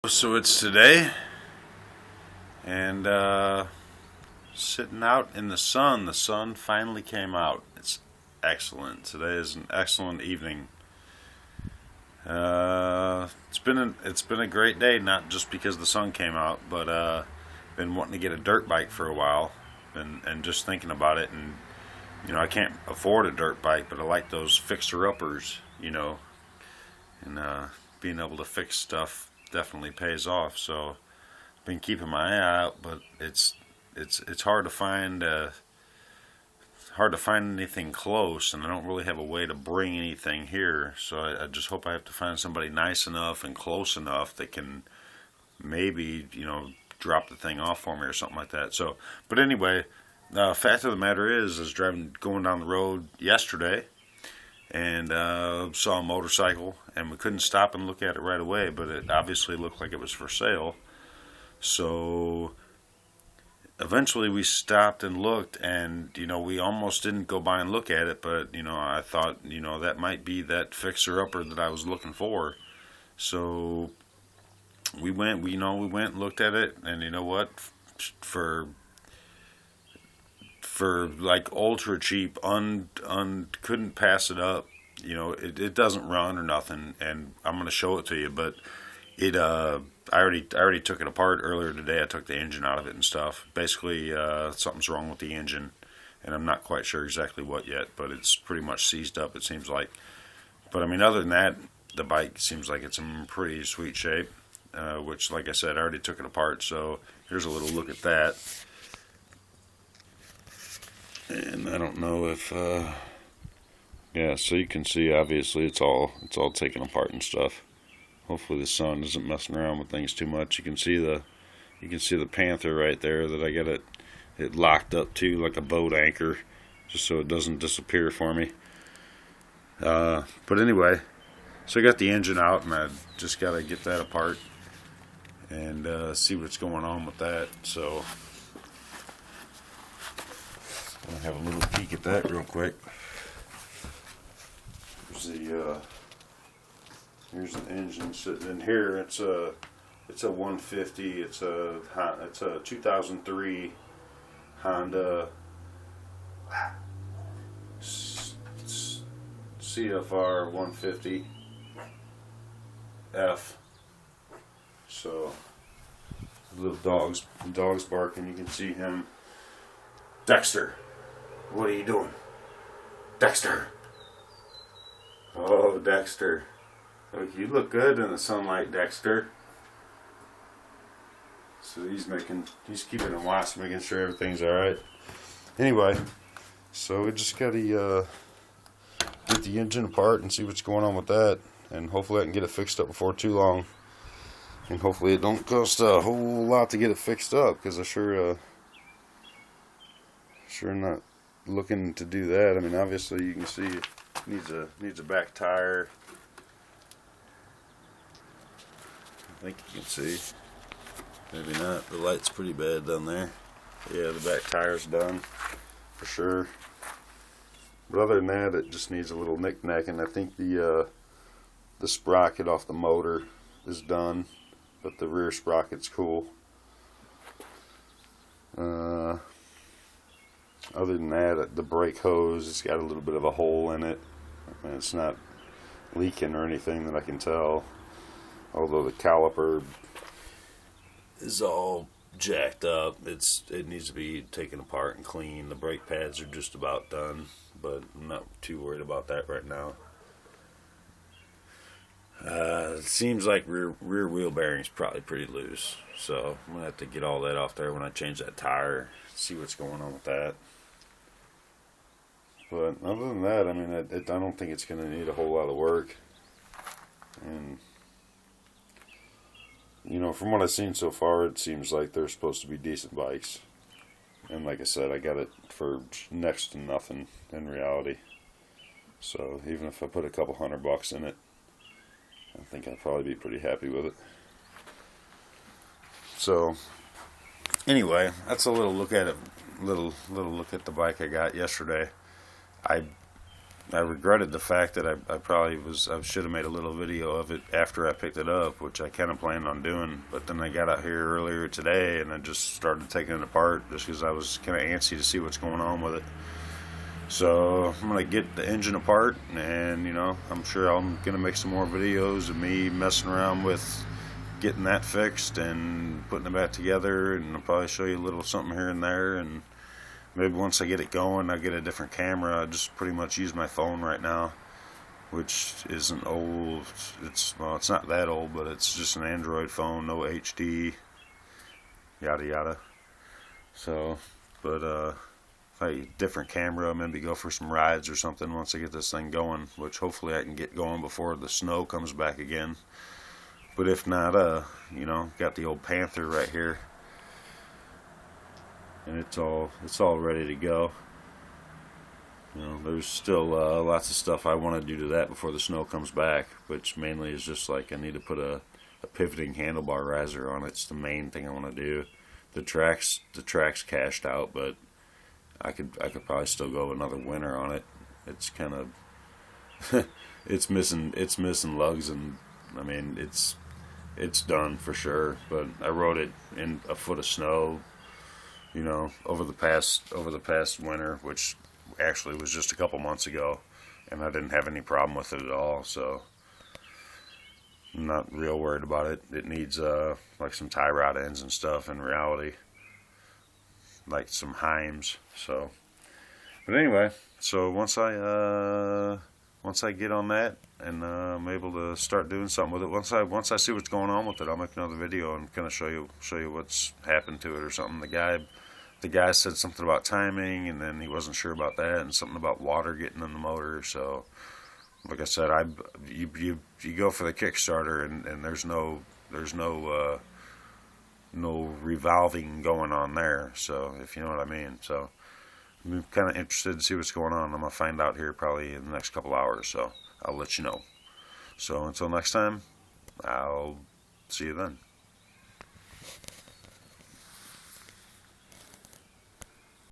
So it's today, and sitting out in the sun. The sun finally came out. It's excellent. Today is an excellent evening. It's been a great day, not just because the sun came out, but been wanting to get a dirt bike for a while, and just thinking about it. And I can't afford a dirt bike, but I like those fixer-uppers, and being able to fix stuff definitely pays off. So I've been keeping my eye out, but it's hard to find anything close, and I don't really have a way to bring anything here. So I just hope I have to find somebody nice enough and close enough that can maybe drop the thing off for me or something like that. So, but anyway, fact of the matter is, I was going down the road yesterday, and saw a motorcycle, and we couldn't stop and look at it right away, but it obviously looked like it was for sale. So eventually we stopped and looked, and we almost didn't go by and look at it, but I thought that might be that fixer-upper that I was looking for. So we went and looked at it, and you know what, for like ultra cheap, couldn't pass it up. It doesn't run or nothing, and I'm gonna show it to you. But I already took it apart earlier today. I took the engine out of it and stuff. Basically, something's wrong with the engine, and I'm not quite sure exactly what yet. But it's pretty much seized up, it seems like. But I mean, other than that, the bike seems like it's in pretty sweet shape. Which, like I said, I already took it apart. So here's a little look at that. And I don't know if yeah, so you can see obviously it's all taken apart and stuff. Hopefully the sun isn't messing around with things too much. You can see the Panther right there that I got it locked up to like a boat anchor, just so it doesn't disappear for me. But anyway, so I got the engine out, and I just got to get that apart and see what's going on with that. So I'll have a little peek at that real quick. Here's the engine sitting in here. It's a 150. It's a 2003 Honda CRF150f. So little dog's barking. You can see him. Dexter, what are you doing? Dexter. Oh, Dexter. Look, you look good in the sunlight, Dexter. So he's keeping a watch, making sure everything's alright. Anyway, so we just gotta get the engine apart and see what's going on with that, and hopefully I can get it fixed up before too long. And hopefully it don't cost a whole lot to get it fixed up, because I sure not looking to do that. I mean, obviously you can see it needs a back tire. I think you can see. Maybe not. The light's pretty bad down there. Yeah, the back tire's done for sure. But other than that, it just needs a little knick-knack, and I think the sprocket off the motor is done, but the rear sprocket's cool. Other than that, the brake hose has got a little bit of a hole in it, and it's not leaking or anything that I can tell. Although the caliper is all jacked up, it needs to be taken apart and cleaned. The brake pads are just about done, but I'm not too worried about that right now. It seems like rear wheel bearing's probably pretty loose, so I'm gonna have to get all that off there when I change that tire. See what's going on with that. But other than that, I mean, I don't think it's gonna need a whole lot of work. And from what I've seen so far, it seems like they're supposed to be decent bikes. And like I said, I got it for next to nothing in reality. So even if I put a couple $100 in it, I think I'd probably be pretty happy with it. So anyway, that's a little look at it. Little look at the bike I got yesterday. I I regretted the fact that I should have made a little video of it after I picked it up, which I kind of planned on doing. But then I got out here earlier today and I just started taking it apart just because I was kind of antsy to see what's going on with it. So I'm gonna get the engine apart, and I'm sure I'm gonna make some more videos of me messing around with getting that fixed and putting it back together, and I'll probably show you a little something here and there. And maybe once I get it going, I'll get a different camera. I just pretty much use my phone right now, which isn't old. Well, it's not that old, but it's just an Android phone, no HD, yada yada. So, but a different camera, maybe go for some rides or something once I get this thing going, which hopefully I can get going before the snow comes back again. But if not, got the old Panther right here, and it's all ready to go. There's still lots of stuff I want to do to that before the snow comes back, which mainly is just like I need to put a pivoting handlebar riser on it. It's the main thing I want to do. The track's cashed out, but I could probably still go another winter on it. It's kind of it's missing lugs, and I mean it's done for sure. But I rode it in a foot of snow, over the past winter, which actually was just a couple months ago, and I didn't have any problem with it at all. So I'm not real worried about it. It needs like some tie rod ends and stuff in reality, like some Heims. So, but anyway, so once I get on that and I'm able to start doing something with it, once I see what's going on with it, I'll make another video and kind of show you what's happened to it or something. The guy said something about timing, and then he wasn't sure about that, and something about water getting in the motor. So, like I said, you go for the Kickstarter, and there's no revolving going on there, so if you know what I mean. So I'm kind of interested to see what's going on. I'm gonna find out here probably in the next couple hours, so I'll let you know. So until next time, I'll see you then.